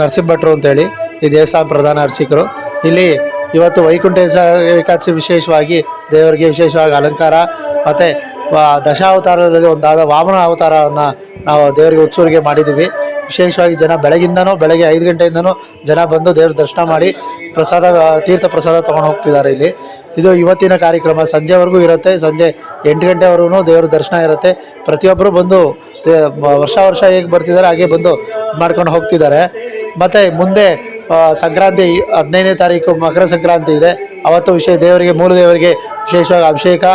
ನರಸಿಂಹ ಭಟ್ರು ಅಂತೇಳಿ ಈ ದೇವಸ್ಥಾನ ಪ್ರಧಾನ ಅರ್ಚಕರು. ಇಲ್ಲಿ ಇವತ್ತು ವೈಕುಂಠ ಏಕಾದಶಿ ವಿಶೇಷವಾಗಿ ದೇವರಿಗೆ ವಿಶೇಷವಾಗಿ ಅಲಂಕಾರ ಮತ್ತು ದಶಾವತಾರದಲ್ಲಿ ಒಂದಾದ ವಾಮನ ಅವತಾರವನ್ನು ನಾವು ದೇವರಿಗೆ ಉತ್ಸವರಿಗೆ ಮಾಡಿದ್ದೀವಿ. ವಿಶೇಷವಾಗಿ ಜನ ಬೆಳಗ್ಗೆ 5 ಗಂಟೆಯಿಂದನೂ ಜನ ಬಂದು ದೇವ್ರ ದರ್ಶನ ಮಾಡಿ ತೀರ್ಥ ಪ್ರಸಾದ ತೊಗೊಂಡು ಹೋಗ್ತಿದ್ದಾರೆ. ಇದು ಇವತ್ತಿನ ಕಾರ್ಯಕ್ರಮ ಸಂಜೆವರೆಗೂ ಇರುತ್ತೆ. ಸಂಜೆ 8 ಗಂಟೆವರೆಗೂ ದೇವ್ರ ದರ್ಶನ ಇರುತ್ತೆ. ಪ್ರತಿಯೊಬ್ಬರು ಬಂದು ವರ್ಷ ಹೇಗೆ ಬರ್ತಿದ್ದಾರೆ ಹಾಗೆ ಬಂದು ಮಾಡ್ಕೊಂಡು ಹೋಗ್ತಿದ್ದಾರೆ. ಮತ್ತು ಮುಂದೆ ಸಂಕ್ರಾಂತಿ 15ನೇ ತಾರೀಕು ಮಕರ ಸಂಕ್ರಾಂತಿ ಇದೆ. ಅವತ್ತು ದೇವರಿಗೆ ಮೂಲ ದೇವರಿಗೆ ವಿಶೇಷವಾಗಿ ಅಭಿಷೇಕ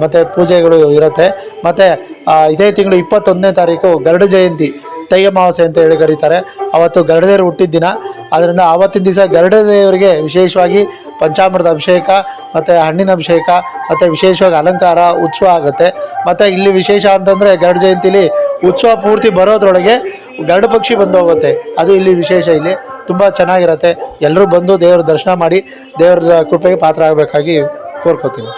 ಮತ್ತು ಪೂಜೆಗಳು ಇರುತ್ತೆ. ಮತ್ತು ಇದೇ ತಿಂಗಳು 21ನೇ ತಾರೀಕು ಗರುಡ ಜಯಂತಿ, ತೈ ಅಮಾವಾಸ್ಯೆ ಅಂತ ಹೇಳಿ ಕರೀತಾರೆ. ಅವತ್ತು ಗರುಡದೇವರು ಹುಟ್ಟಿದ ದಿನ. ಆದ್ದರಿಂದ ಆವತ್ತಿನ ದಿವಸ ಗರುಡ ದೇವರಿಗೆ ವಿಶೇಷವಾಗಿ ಪಂಚಾಮೃತ ಅಭಿಷೇಕ ಮತ್ತು ಹಣ್ಣಿನ ಅಭಿಷೇಕ ಮತ್ತು ವಿಶೇಷವಾಗಿ ಅಲಂಕಾರ ಉತ್ಸವ ಆಗುತ್ತೆ. ಮತ್ತು ಇಲ್ಲಿ ವಿಶೇಷ ಅಂತಂದರೆ ಗರುಡ ಜಯಂತಿಲಿ ಉತ್ಸವ ಪೂರ್ತಿ ಬರೋದ್ರೊಳಗೆ ಗರುಡ ಪಕ್ಷಿ ಬಂದು ಹೋಗುತ್ತೆ. ಅದು ಇಲ್ಲಿ ವಿಶೇಷ. ಇಲ್ಲಿ ತುಂಬ ಚೆನ್ನಾಗಿರುತ್ತೆ. ಎಲ್ಲರೂ ಬಂದು ದೇವರ ದರ್ಶನ ಮಾಡಿ ದೇವರ ಕೃಪೆಗೆ ಪಾತ್ರ ಆಗಬೇಕಾಗಿ ಕೋರ್ಕೋತೀನಿ.